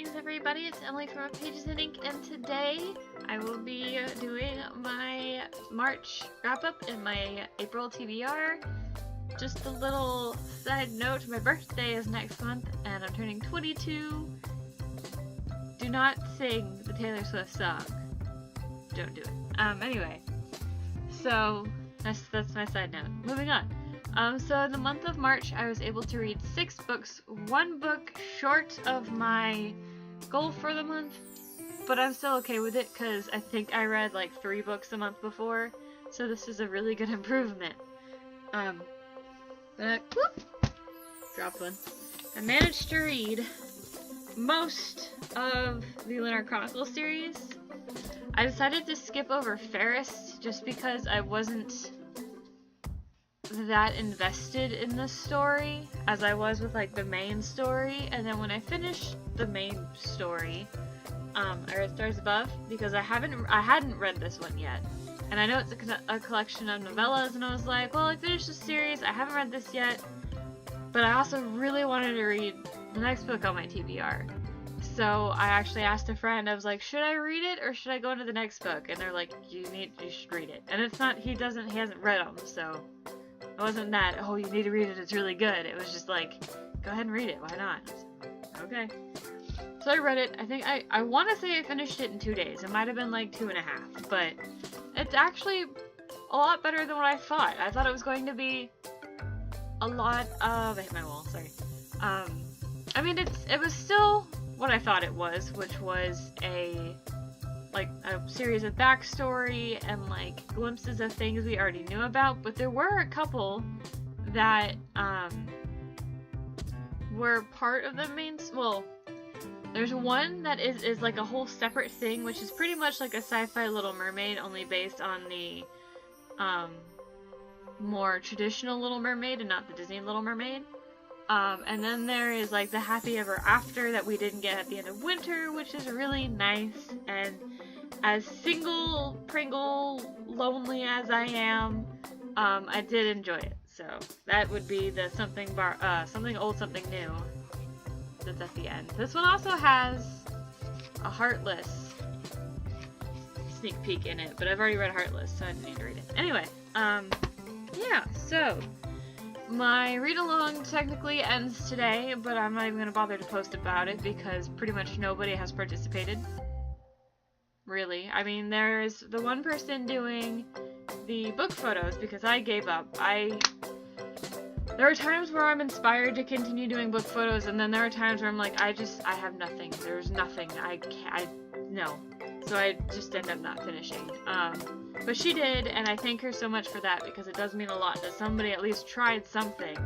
Greetings everybody, it's Emily from Pages and Ink, and today I will be doing my March wrap-up and my April TBR. Just a little side note, my birthday is next month and I'm turning 22. Do not sing the Taylor Swift song. Don't do it. Anyway, so that's my side note. Moving on. So in the month of March, I was able to read 6 books, 1 book short of my goal for the month, but I'm still okay with it because I think I read like 3 books a month before, so this is a really good improvement. Dropped one. I managed to read most of the Lunar Chronicles series. I decided to skip over Ferris just because I wasn't that invested in the story as I was with like the main story, and then when I finished the main story, I read Stars Above because I hadn't read this one yet, and I know it's a collection of novellas, and I was like, well, I finished the series, I haven't read this yet, but I also really wanted to read the next book on my TBR. So I actually asked a friend, I was like, should I read it or should I go into the next book? And they're like, you should read it. And it's not, he hasn't read them, so it wasn't that, oh, you need to read it, it's really good. It was just like, go ahead and read it, why not? Okay. So I read it. I think I want to say I finished it in 2 days. It might have been like 2.5, but it's actually a lot better than what I thought. I thought it was going to be a lot of, I hit my wall, sorry. I mean, it was still what I thought it was, which was a series of backstory and like glimpses of things we already knew about, but there were a couple that were part of the main, well, there's one that is like a whole separate thing, which is pretty much like a sci-fi Little Mermaid, only based on the more traditional Little Mermaid and not the Disney Little Mermaid. And then there is like the Happy Ever After that we didn't get at the end of winter, which is really nice. And as single, Pringle, lonely as I am, I did enjoy it. So that would be the something old, something new that's at the end. This one also has a Heartless sneak peek in it, but I've already read Heartless, so I didn't need to read it. Anyway, yeah, so my read-along technically ends today, but I'm not even going to bother to post about it because pretty much nobody has participated. Really. I mean, there's the one person doing the book photos because I gave up. There are times where I'm inspired to continue doing book photos, and then there are times where I'm like, I have nothing. There's nothing. No. So I just end up not finishing. But she did, and I thank her so much for that because it does mean a lot that somebody at least tried something.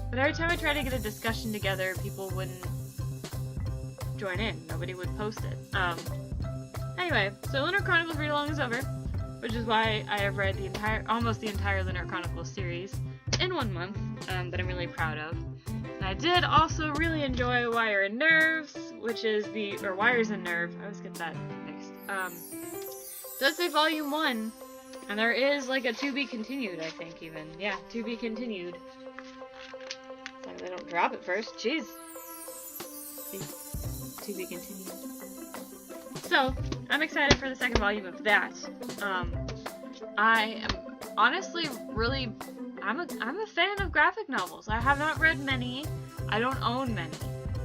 But every time I try to get a discussion together, people wouldn't join in. Nobody would post it. Anyway, so Lunar Chronicles read-along is over, which is why I have read almost the entire Lunar Chronicles series in 1 month, that I'm really proud of. And I did also really enjoy Wire and Nerves, which is Wires and Nerve, I always get that mixed. It does say Volume 1, and there is like a to be continued, I think, even. Yeah, to be continued. Like they don't drop it first, jeez. To be continued. So, I'm excited for the second volume of that. I am honestly really, I'm a fan of graphic novels. I have not read many. I don't own many.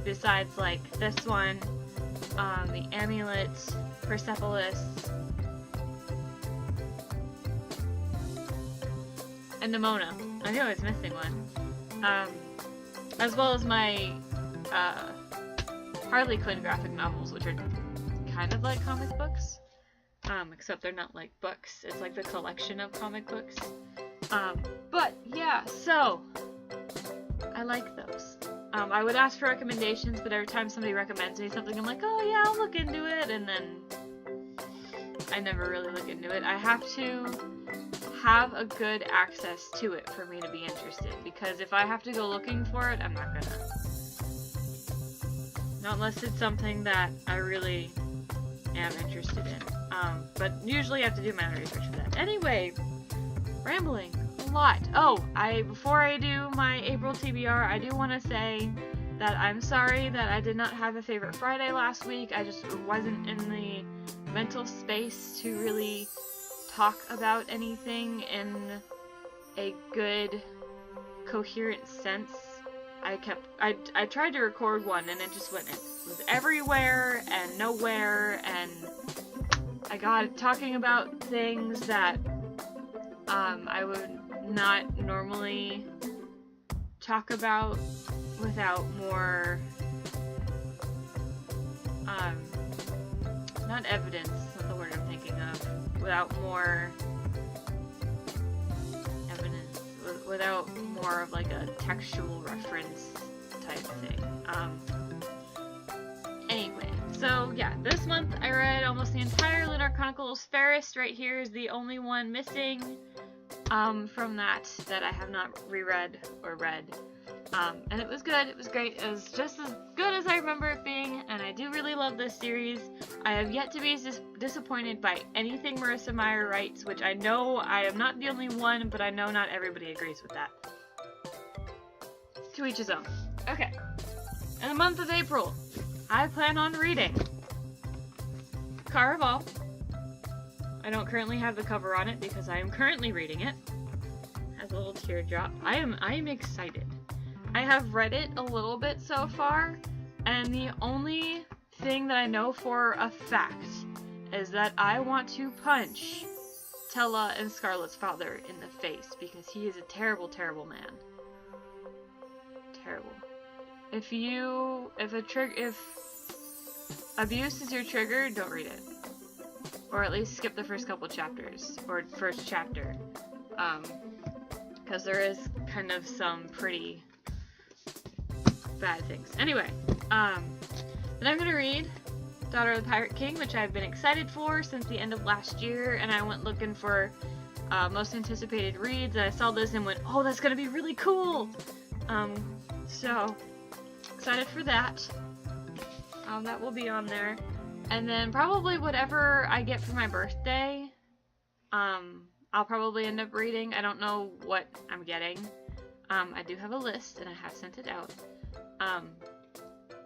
Besides like this one, The Amulet, Persepolis, and Nimona. I knew I was missing one. As well as my Harley Quinn graphic novels, which are kind of like comic books, except they're not like books. It's like the collection of comic books. But yeah, so I like those. I would ask for recommendations, but every time somebody recommends me something, I'm like, oh yeah, I'll look into it, and then I never really look into it. I have to have a good access to it for me to be interested, because if I have to go looking for it, I'm not gonna. Not unless it's something that I really am interested in. But usually I have to do my own research for that. Anyway, rambling a lot. Oh, before I do my April TBR, I do want to say that I'm sorry that I did not have a favorite Friday last week. I just wasn't in the mental space to really talk about anything in a good, coherent sense. I tried to record one and it just was everywhere and nowhere, and I got talking about things that I would not normally talk about without more not evidence, that's not the word I'm thinking of, without more evidence, without more of like a textual reference type thing. Anyway, so yeah, this month I read almost the entire Lunar Chronicles. Fairest right here is the only one missing from that I have not reread or read. And it was good, it was great, it was just as good as I remember it being, and I do really love this series. I have yet to be disappointed by anything Marissa Meyer writes, which I know I am not the only one, but I know not everybody agrees with that. To each his own. Okay. In the month of April, I plan on reading Caraval. I don't currently have the cover on it because I am currently reading it. It has a little teardrop. I am excited. I have read it a little bit so far, and the only thing that I know for a fact is that I want to punch Tella and Scarlett's father in the face because he is a terrible, terrible man. Terrible. If abuse is your trigger, don't read it. Or at least skip the first couple chapters, or first chapter. Because there is kind of some pretty bad things. Anyway, then I'm gonna read Daughter of the Pirate King, which I've been excited for since the end of last year, and I went looking for most anticipated reads, and I saw this and went, oh, that's gonna be really cool! So, excited for that. That will be on there. And then probably whatever I get for my birthday, I'll probably end up reading. I don't know what I'm getting. I do have a list, and I have sent it out.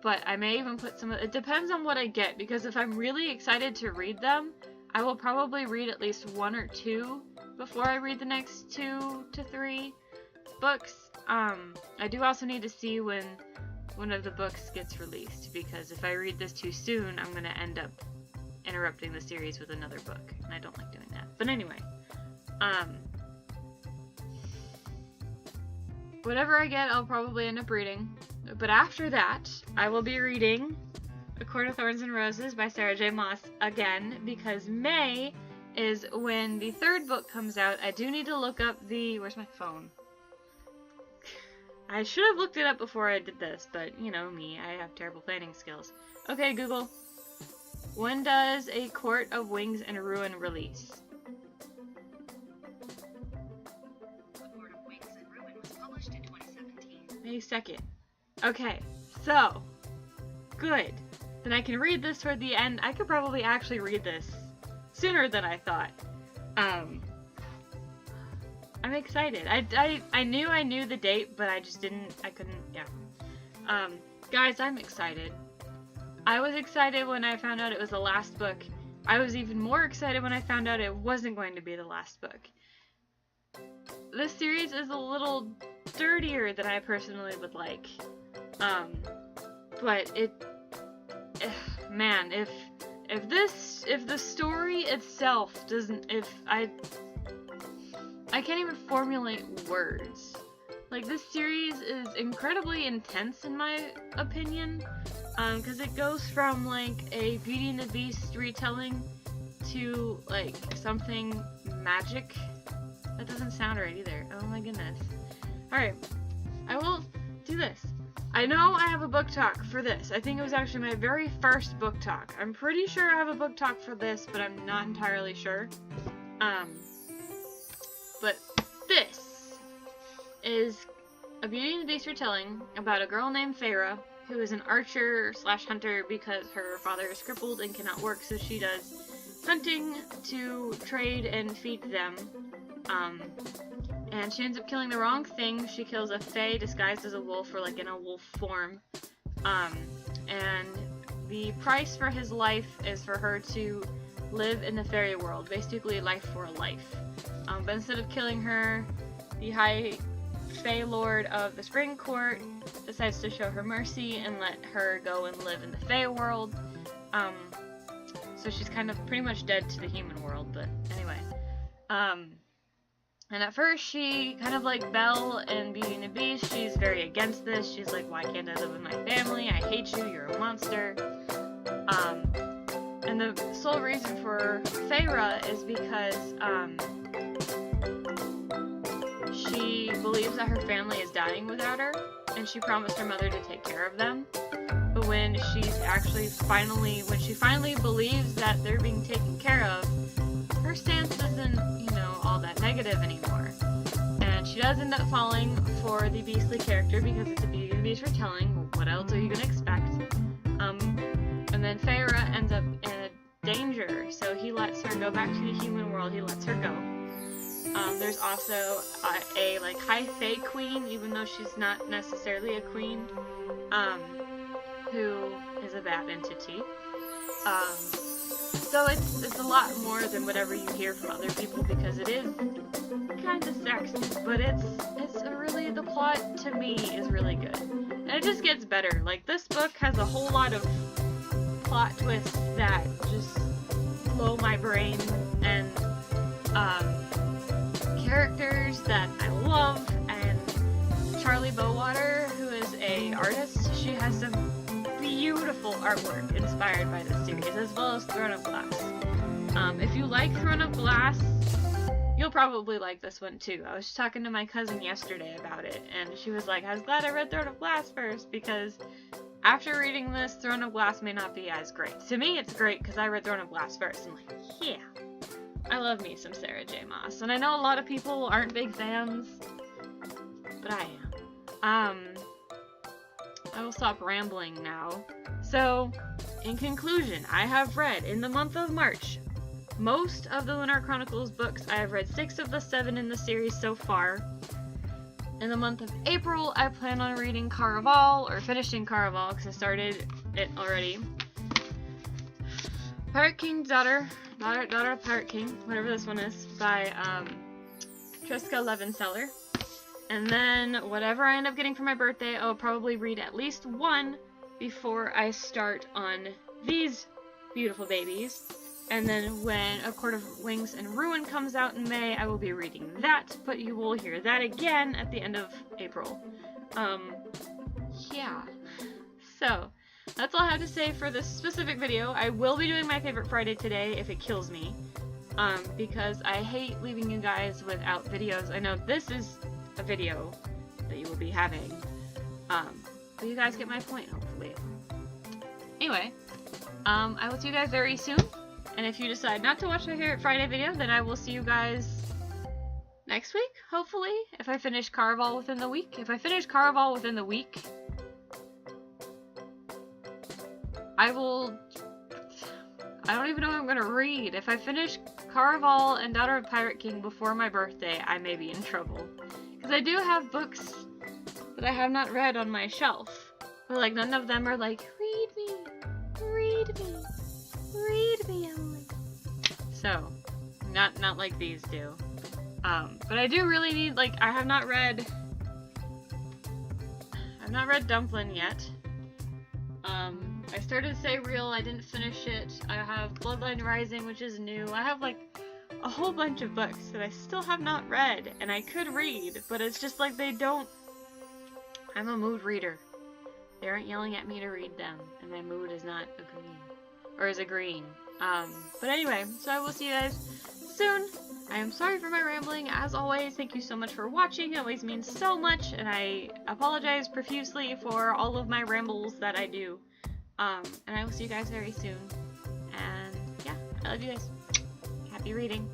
But I may even put some, it depends on what I get, because if I'm really excited to read them, I will probably read at least 1 or 2 before I read the next 2 to 3 books. I do also need to see when one of the books gets released, because if I read this too soon, I'm going to end up interrupting the series with another book, and I don't like doing that. But anyway, whatever I get, I'll probably end up reading. But after that, I will be reading A Court of Thorns and Roses by Sarah J. Maas again, because May is when the 3rd book comes out. I do need to look up the... Where's my phone? I should have looked it up before I did this, but you know me, I have terrible planning skills. Okay, Google. When does A Court of Wings and Ruin release? A Court of Wings and Ruin was published in 2017. May 2nd. Okay, so, good. Then I can read this toward the end. I could probably actually read this sooner than I thought. I'm excited. I knew the date, but I couldn't, yeah. Guys, I'm excited. I was excited when I found out it was the last book. I was even more excited when I found out it wasn't going to be the last book. This series is a little dirtier than I personally would like. But man, if the story itself doesn't, I can't even formulate words. Like, this series is incredibly intense in my opinion, because it goes from like a Beauty and the Beast retelling to like something magic. That doesn't sound right either. Oh my goodness. Alright, I will do this. I know I have a book talk for this. I think it was actually my very first book talk. I'm pretty sure I have a book talk for this, but I'm not entirely sure. But this is a Beauty and the Beast retelling about a girl named Feyre, who is an archer/hunter because her father is crippled and cannot work, so she does hunting to trade and feed them. and she ends up killing the wrong thing. She kills a fae disguised as a wolf, or like in a wolf form. And the price for his life is for her to live in the fairy world, basically life for a life. But instead of killing her, the High Fae Lord of the Spring Court decides to show her mercy and let her go and live in the Fae world. So she's kind of pretty much dead to the human world, but anyway. And at first she, kind of like Belle in Beauty and the Beast, she's very against this. She's like, why can't I live with my family? I hate you, you're a monster. And the sole reason for Feyre is because, she believes that her family is dying without her, and she promised her mother to take care of them. But when she finally believes that they're being taken care of, her stance isn't, all that negative anymore. And she does end up falling for the Beastly character because it's a Beauty and the Beast retelling. What else are you gonna expect? And then Feyre ends up in a danger, so he lets her go back to the human world. He lets her go. There's also a like High Fae queen, even though she's not necessarily a queen, who is a bad entity. So it's a lot more than whatever you hear from other people, because it is kind of sexy, but the plot to me is really good. And it just gets better. Like, this book has a whole lot of plot twists that just blow my brain, and characters that I love, and Charlie Bowater, who is an artist, she has some beautiful artwork inspired by this series, as well as Throne of Glass. If you like Throne of Glass, you'll probably like this one too. I was talking to my cousin yesterday about it, and she was like, I was glad I read Throne of Glass first, because after reading this, Throne of Glass may not be as great. To me, it's great because I read Throne of Glass first. I'm like, yeah, I love me some Sarah J. Maas. And I know a lot of people aren't big fans, but I am. I will stop rambling now. So, in conclusion, I have read, in the month of March, most of the Lunar Chronicles books. I have read 6 of the 7 in the series so far. In the month of April, I plan on reading Caraval, or finishing Caraval, because I started it already. Pirate King's Daughter of Pirate King, whatever this one is, by Triska Levenseller. And then, whatever I end up getting for my birthday, I'll probably read at least one before I start on these beautiful babies. And then when A Court of Wings and Ruin comes out in May, I will be reading that, but you will hear that again at the end of April. Yeah. So, that's all I have to say for this specific video. I will be doing my favorite Friday today if it kills me, because I hate leaving you guys without videos. I know this is a video that you will be having, but you guys get my point, hopefully. Anyway, I will see you guys very soon, and if you decide not to watch my favorite Friday video, then I will see you guys next week, hopefully, if I finish Caraval within the week. If I finish Caraval within the week, I don't even know what I'm gonna read. If I finish Caraval and Daughter of Pirate King before my birthday, I may be in trouble. Because I do have books that I have not read on my shelf. But, like, none of them are like, read me, Emily. So, not like these do. But I do really need, like, I have not read Dumplin' yet. I started Say Real, I didn't finish it. I have Bloodline Rising, which is new. I have, like, a whole bunch of books that I still have not read, and I could read, but it's just like they don't... I'm a mood reader. They aren't yelling at me to read them, and my mood is not agreeing. Or is agreeing. But anyway, so I will see you guys soon. I am sorry for my rambling, as always. Thank you so much for watching. It always means so much, and I apologize profusely for all of my rambles that I do. And I will see you guys very soon. And yeah, I love you guys. Happy reading.